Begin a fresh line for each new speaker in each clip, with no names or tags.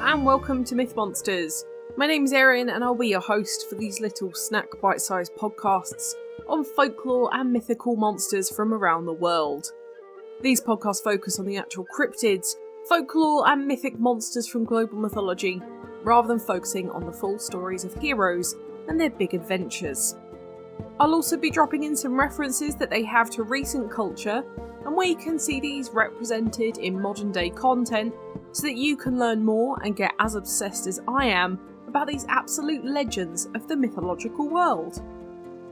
and welcome to Myth Monsters. My name's Erin and I'll be your host for these little snack bite-sized podcasts on folklore and mythical monsters from around the world. These podcasts focus on the actual cryptids, folklore and mythic monsters from global mythology, rather than focusing on the full stories of heroes and their big adventures. I'll also be dropping in some references that they have to recent culture and where you can see these represented in modern day content so that you can learn more and get as obsessed as I am about these absolute legends of the mythological world.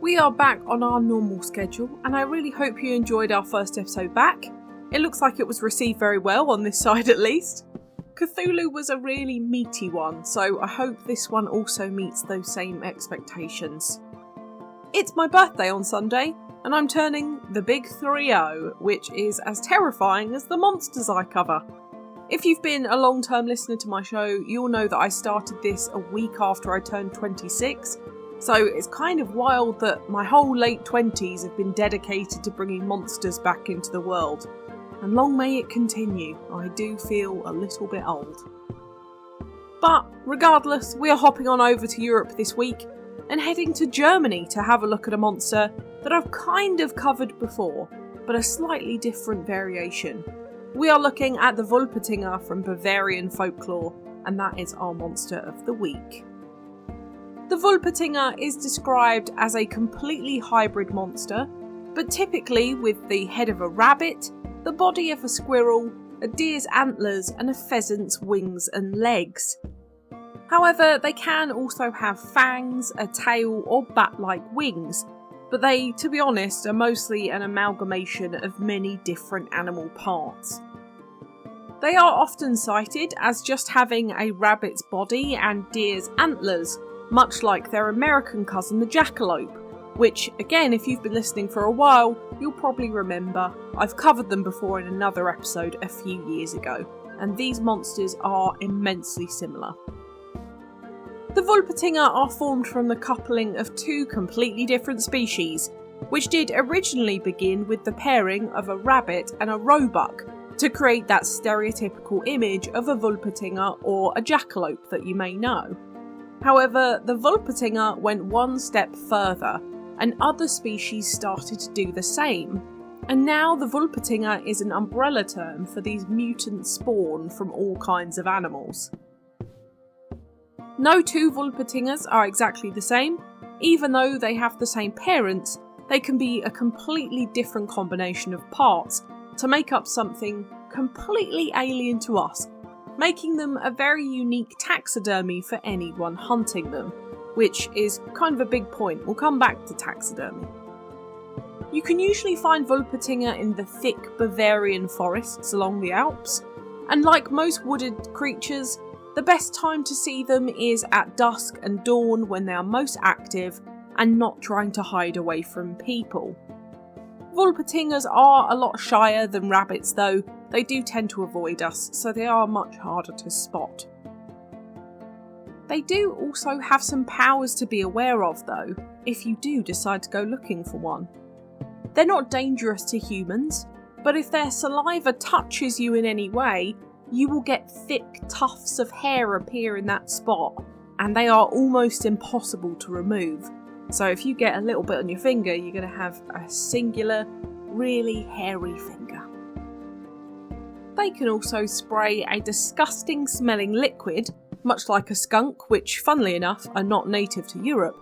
We are back on our normal schedule and I really hope you enjoyed our first episode back. It looks like it was received very well on this side at least. Cthulhu was a really meaty one, so I hope this one also meets those same expectations. It's my birthday on Sunday, and I'm turning the big 3-0, which is as terrifying as the monsters I cover. If you've been a long-term listener to my show, you'll know that I started this a week after I turned 26, so it's kind of wild that my whole late 20s have been dedicated to bringing monsters back into the world. And long may it continue, I do feel a little bit old. But regardless, we are hopping on over to Europe this week and heading to Germany to have a look at a monster that I've kind of covered before, but a slightly different variation. We are looking at the Wolpertinger from Bavarian folklore, and that is our monster of the week. The Wolpertinger is described as a completely hybrid monster, but typically with the head of a rabbit, the body of a squirrel, a deer's antlers, and a pheasant's wings and legs. However, they can also have fangs, a tail, or bat-like wings, but they, to be honest, are mostly an amalgamation of many different animal parts. They are often cited as just having a rabbit's body and deer's antlers, much like their American cousin the jackalope, which, again, if you've been listening for a while, you'll probably remember I've covered them before in another episode a few years ago, and these monsters are immensely similar. The Wolpertinger are formed from the coupling of two completely different species, which did originally begin with the pairing of a rabbit and a roebuck to create that stereotypical image of a Wolpertinger or a jackalope that you may know. However, the Wolpertinger went one step further, and other species started to do the same, and now the Wolpertinger is an umbrella term for these mutant spawn from all kinds of animals. No two Wolpertingers are exactly the same. Even though they have the same parents, they can be a completely different combination of parts to make up something completely alien to us, making them a very unique taxidermy for anyone hunting them, which is kind of a big point. We'll come back to taxidermy. You can usually find Wolpertinger in the thick Bavarian forests along the Alps, and like most wooded creatures, the best time to see them is at dusk and dawn when they are most active and not trying to hide away from people. Wolpertingers are a lot shyer than rabbits though, they do tend to avoid us, so they are much harder to spot. They do also have some powers to be aware of though, if you do decide to go looking for one. They're not dangerous to humans, but if their saliva touches you in any way, you will get thick tufts of hair appear in that spot, and they are almost impossible to remove. So if you get a little bit on your finger, you're going to have a singular, really hairy finger. They can also spray a disgusting smelling liquid, much like a skunk, which funnily enough are not native to Europe,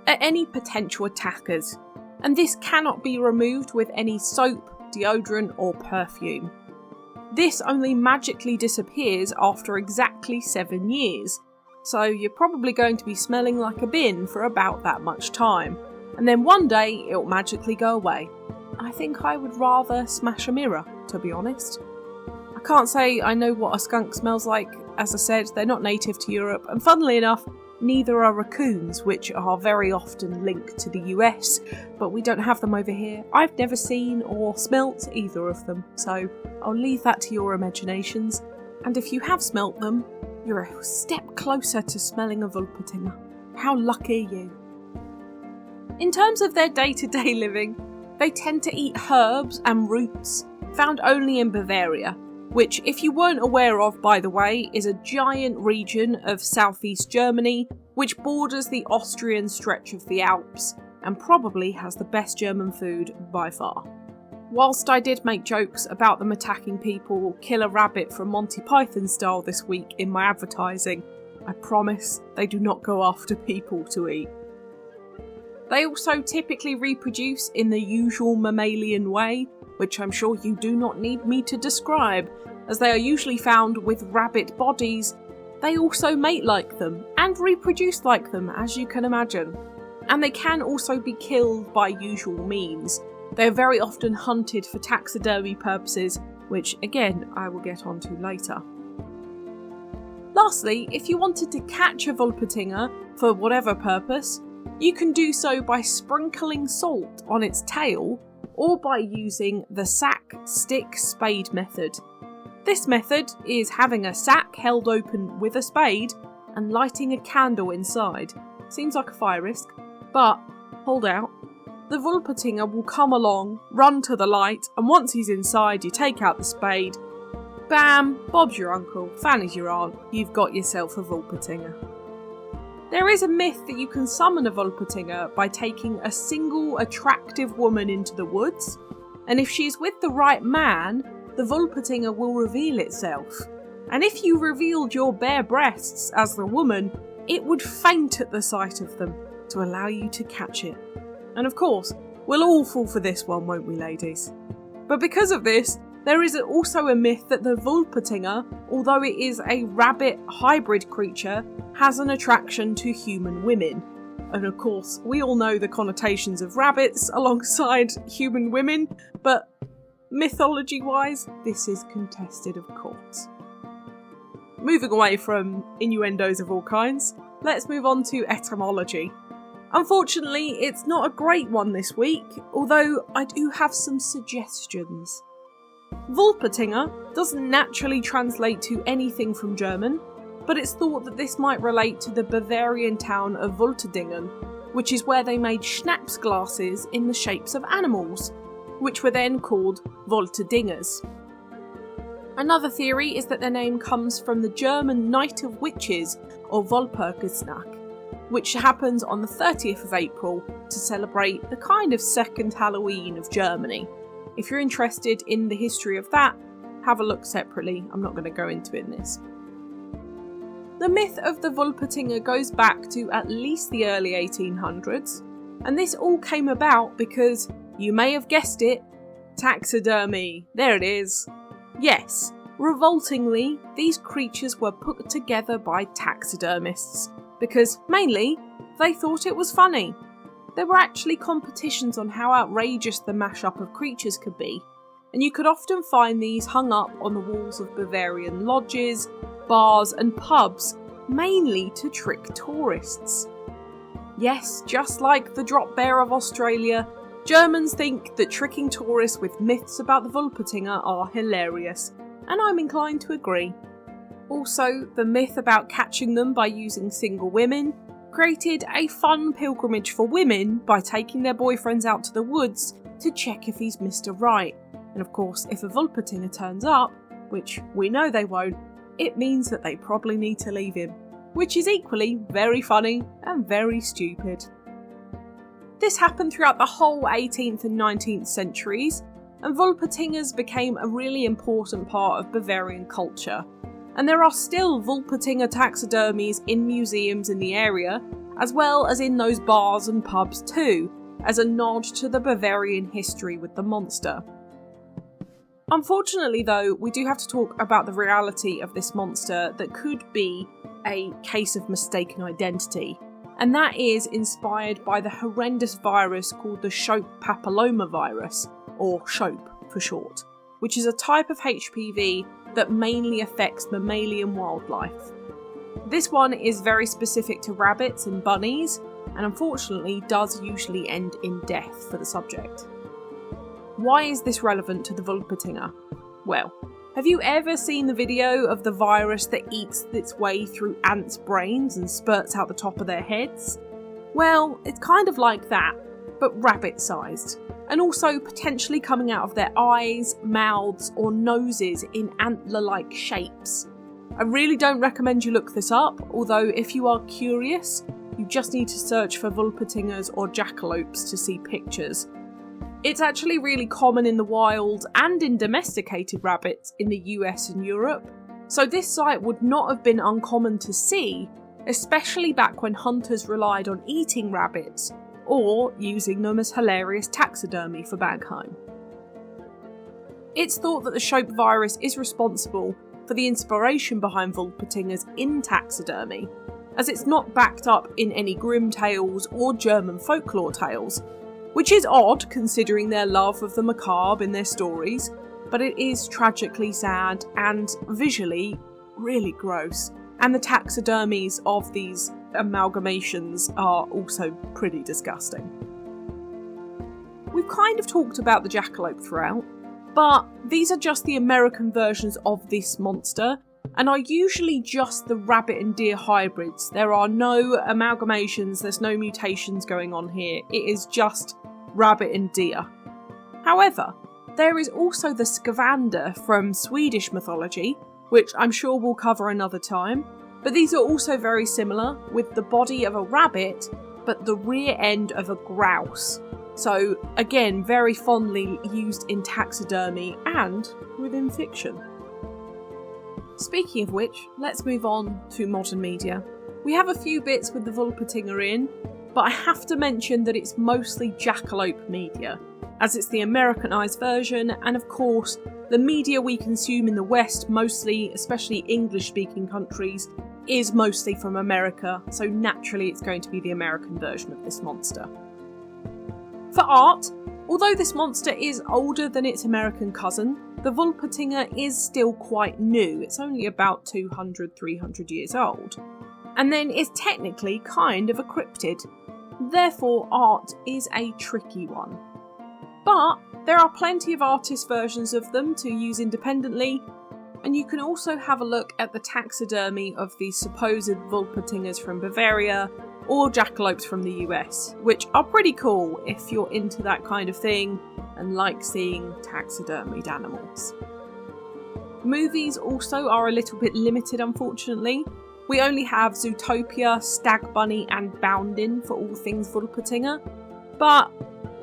at any potential attackers, and this cannot be removed with any soap, deodorant or perfume. This only magically disappears after exactly 7 years, so you're probably going to be smelling like a bin for about that much time, and then one day it'll magically go away. I think I would rather smash a mirror, to be honest. I can't say I know what a skunk smells like. As I said, they're not native to Europe, and funnily enough, neither are raccoons, which are very often linked to the US, but we don't have them over here. I've never seen or smelt either of them, so I'll leave that to your imaginations. And if you have smelt them, you're a step closer to smelling a Wolpertinger. How lucky are you? In terms of their day-to-day living, they tend to eat herbs and roots found only in Bavaria, which, if you weren't aware of, by the way, is a giant region of southeast Germany which borders the Austrian stretch of the Alps and probably has the best German food by far. Whilst I did make jokes about them attacking people, kill a rabbit from Monty Python style this week in my advertising, I promise they do not go after people to eat. They also typically reproduce in the usual mammalian way, which I'm sure you do not need me to describe, as they are usually found with rabbit bodies. They also mate like them and reproduce like them, as you can imagine. And they can also be killed by usual means. They are very often hunted for taxidermy purposes, which again I will get onto later. Lastly, if you wanted to catch a Wolpertinger for whatever purpose, you can do so by sprinkling salt on its tail or by using the sack, stick, spade method. This method is having a sack held open with a spade and lighting a candle inside. Seems like a fire risk, but hold out. The Wolpertinger will come along, run to the light, and once he's inside, you take out the spade. Bam! Bob's your uncle, Fanny's your aunt, you've got yourself a Wolpertinger. There is a myth that you can summon a Wolpertinger by taking a single attractive woman into the woods, and if she's with the right man, the Wolpertinger will reveal itself. And if you revealed your bare breasts as the woman, it would faint at the sight of them to allow you to catch it. And of course, we'll all fall for this one, won't we, ladies? But because of this, there is also a myth that the Wolpertinger, although it is a rabbit hybrid creature, has an attraction to human women. And of course, we all know the connotations of rabbits alongside human women, but mythology-wise, this is contested, of course. Moving away from innuendos of all kinds, let's move on to etymology. Unfortunately, it's not a great one this week, although I do have some suggestions. Wolpertinger doesn't naturally translate to anything from German, but it's thought that this might relate to the Bavarian town of Wolterdingen, which is where they made schnapps glasses in the shapes of animals, which were then called Wolterdingers. Another theory is that their name comes from the German Night of Witches, or Wolpertinger, which happens on the 30th of April to celebrate the kind of second Halloween of Germany. If you're interested in the history of that, have a look separately. I'm not going to go into it in this. The myth of the Wolpertinger goes back to at least the early 1800s, and this all came about because, you may have guessed it, taxidermy. There it is. Yes, revoltingly, these creatures were put together by taxidermists, because mainly, they thought it was funny. There were actually competitions on how outrageous the mashup of creatures could be, and you could often find these hung up on the walls of Bavarian lodges, bars and pubs, mainly to trick tourists. Yes, just like the drop bear of Australia, Germans think that tricking tourists with myths about the Wolpertinger are hilarious, and I'm inclined to agree. Also, the myth about catching them by using single women created a fun pilgrimage for women by taking their boyfriends out to the woods to check if he's Mr. Right. And of course, if a Wolpertinger turns up, which we know they won't, it means that they probably need to leave him, which is equally very funny and very stupid. This happened throughout the whole 18th and 19th centuries, and Wolpertingers became a really important part of Bavarian culture. And there are still Wolpertinger taxidermies in museums in the area, as well as in those bars and pubs too, as a nod to the Bavarian history with the monster. Unfortunately though, we do have to talk about the reality of this monster that could be a case of mistaken identity, and that is inspired by the horrendous virus called the Shope papillomavirus, or Shope for short, which is a type of HPV that mainly affects mammalian wildlife. This one is very specific to rabbits and bunnies, and unfortunately does usually end in death for the subject. Why is this relevant to the Wolpertinger? Well, have you ever seen the video of the virus that eats its way through ants' brains and spurts out the top of their heads? Well, it's kind of like that, but rabbit-sized. and also potentially coming out of their eyes, mouths or noses in antler-like shapes. I really don't recommend you look this up, although if you are curious, you just need to search for Wolpertingers or jackalopes to see pictures. It's actually really common in the wild and in domesticated rabbits in the US and Europe, so this sight would not have been uncommon to see, especially back when hunters relied on eating rabbits or using them as hilarious taxidermy for back home. It's thought that the Shope virus is responsible for the inspiration behind Wolpertingers in taxidermy, as it's not backed up in any Grimm tales or German folklore tales, which is odd considering their love of the macabre in their stories, but it is tragically sad and visually really gross, and the taxidermies of these amalgamations are also pretty disgusting. We've kind of talked about the jackalope throughout, but these are just the American versions of this monster, and are usually just the rabbit and deer hybrids. There are no amalgamations, there's no mutations going on here, it is just rabbit and deer. However, there is also the Skavander from Swedish mythology, which I'm sure we'll cover another time, but these are also very similar, with the body of a rabbit, but the rear end of a grouse. So, again, very fondly used in taxidermy and within fiction. Speaking of which, let's move on to modern media. We have a few bits with the Wolpertinger in, but I have to mention that it's mostly jackalope media, as it's the Americanised version, and of course, the media we consume in the West, mostly, especially English-speaking countries, is mostly from America, so naturally it's going to be the American version of this monster. For art, although this monster is older than its American cousin, the Wolpertinger is still quite new. It's only about 200-300 years old, and then is technically kind of a cryptid. Therefore, art is a tricky one. But there are plenty of artist versions of them to use independently, and you can also have a look at the taxidermy of the supposed Wolpertingers from Bavaria or jackalopes from the US, which are pretty cool if you're into that kind of thing and like seeing taxidermied animals. Movies also are a little bit limited, unfortunately. We only have Zootopia, Stag Bunny and Boundin' for all things Wolpertinger, but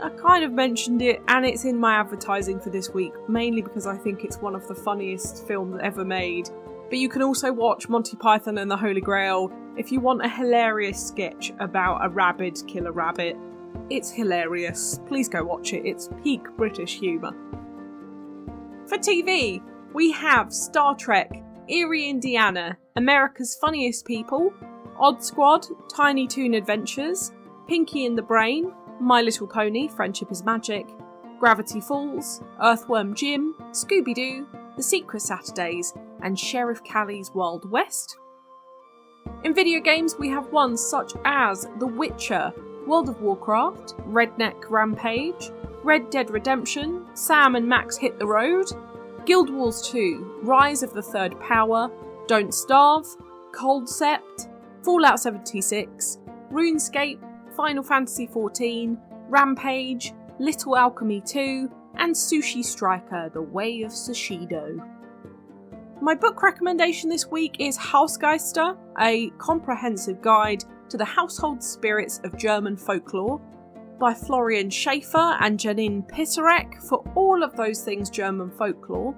I kind of mentioned it and it's in my advertising for this week, mainly because I think it's one of the funniest films ever made. But you can also watch Monty Python and the Holy Grail if you want a hilarious sketch about a rabbit kill a rabbit. It's hilarious. Please go watch it. It's peak British humour. For TV, we have Star Trek, Erie, Indiana, America's Funniest People, Odd Squad, Tiny Toon Adventures, Pinky and the Brain, My Little Pony, Friendship is Magic, Gravity Falls, Earthworm Jim, Scooby-Doo, The Secret Saturdays, and Sheriff Callie's Wild West. In video games, we have ones such as The Witcher, World of Warcraft, Redneck Rampage, Red Dead Redemption, Sam and Max Hit the Road, Guild Wars 2, Rise of the Third Power, Don't Starve, Cold Sept, Fallout 76, RuneScape, Final Fantasy XIV, Rampage, Little Alchemy 2, and Sushi Striker, The Way of Sushido. My book recommendation this week is Hausgeister, a comprehensive guide to the household spirits of German folklore, by Florian Schaefer and Janine Pitterek for all of those things German folklore.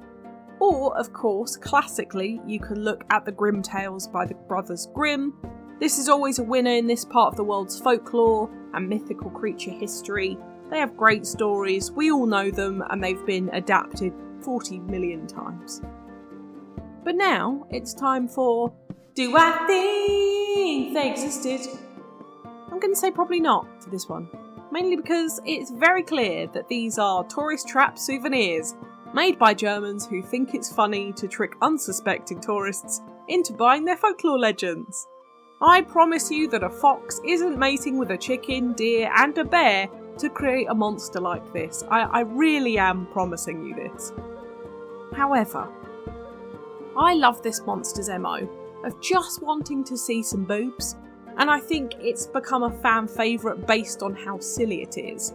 Or, of course, classically, you can look at the Grimm Tales by the Brothers Grimm. This is always a winner in this part of the world's folklore and mythical creature history. They have great stories, we all know them, and they've been adapted 40 million times. But now, it's time for Do I Think They Existed? I'm going to say probably not for this one. Mainly because it's very clear that these are tourist trap souvenirs made by Germans who think it's funny to trick unsuspecting tourists into buying their folklore legends. I promise you that a fox isn't mating with a chicken, deer and a bear to create a monster like this. I really am promising you this. However, I love this monster's MO of just wanting to see some boobs, and I think it's become a fan favourite based on how silly it is.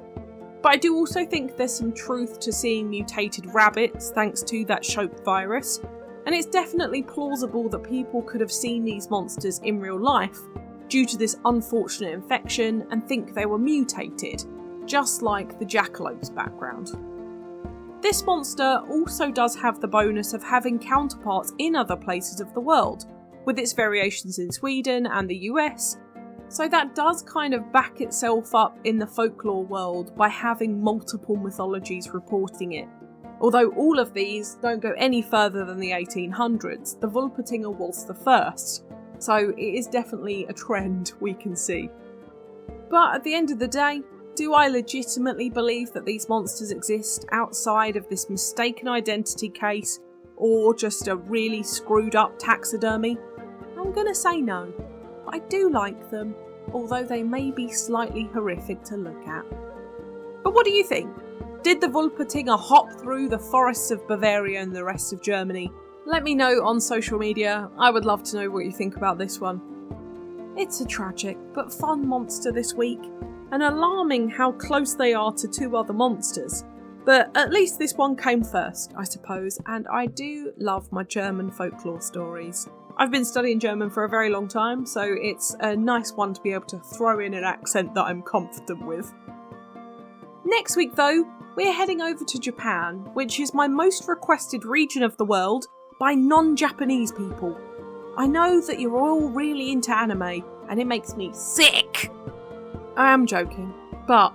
But I do also think there's some truth to seeing mutated rabbits thanks to that Shope virus, and it's definitely plausible that people could have seen these monsters in real life due to this unfortunate infection and think they were mutated, just like the Jackalope's background. This monster also does have the bonus of having counterparts in other places of the world, with its variations in Sweden and the US, so that does kind of back itself up in the folklore world by having multiple mythologies reporting it. Although all of these don't go any further than the 1800s, the Wolpertinger was the first, so it is definitely a trend we can see. But at the end of the day, do I legitimately believe that these monsters exist outside of this mistaken identity case or just a really screwed up taxidermy? I'm gonna say no. I do like them, although they may be slightly horrific to look at. But what do you think? Did the Wolpertinger hop through the forests of Bavaria and the rest of Germany? Let me know on social media. I would love to know what you think about this one. It's a tragic but fun monster this week, and alarming how close they are to two other monsters. But at least this one came first, I suppose, and I do love my German folklore stories. I've been studying German for a very long time, so it's a nice one to be able to throw in an accent that I'm confident with. Next week though, we're heading over to Japan, which is my most requested region of the world by non-Japanese people. I know that you're all really into anime, and it makes me sick! I am joking, but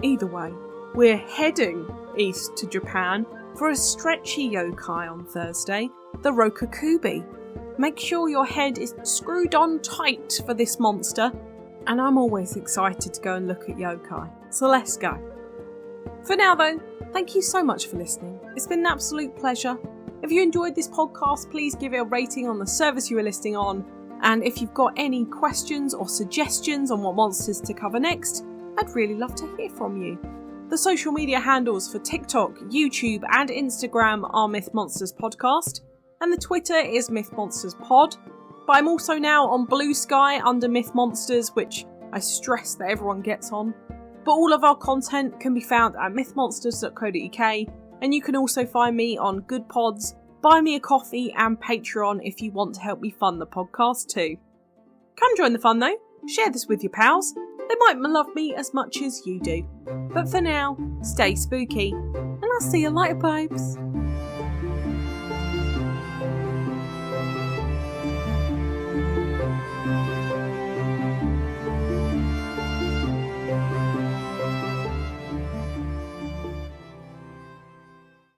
either way, we're heading east to Japan for a stretchy yokai on Thursday, the Rokakubi. Make sure your head is screwed on tight for this monster, and I'm always excited to go and look at yokai, so let's go. For now though, thank you so much for listening. It's been an absolute pleasure. If you enjoyed this podcast, please give it a rating on the service you are listening on, and if you've got any questions or suggestions on what monsters to cover next, I'd really love to hear from you. The social media handles for TikTok, YouTube and Instagram are Myth Monsters Podcast, and the Twitter is Myth Monsters Pod. But I'm also now on Blue Sky under Myth Monsters, which I stress that everyone gets on. But all of our content can be found at mythmonsters.co.uk, and you can also find me on Good Pods, Buy Me a Coffee and Patreon if you want to help me fund the podcast too. Come join the fun though, share this with your pals, they might love me as much as you do. But for now, stay spooky, and I'll see you later, babes.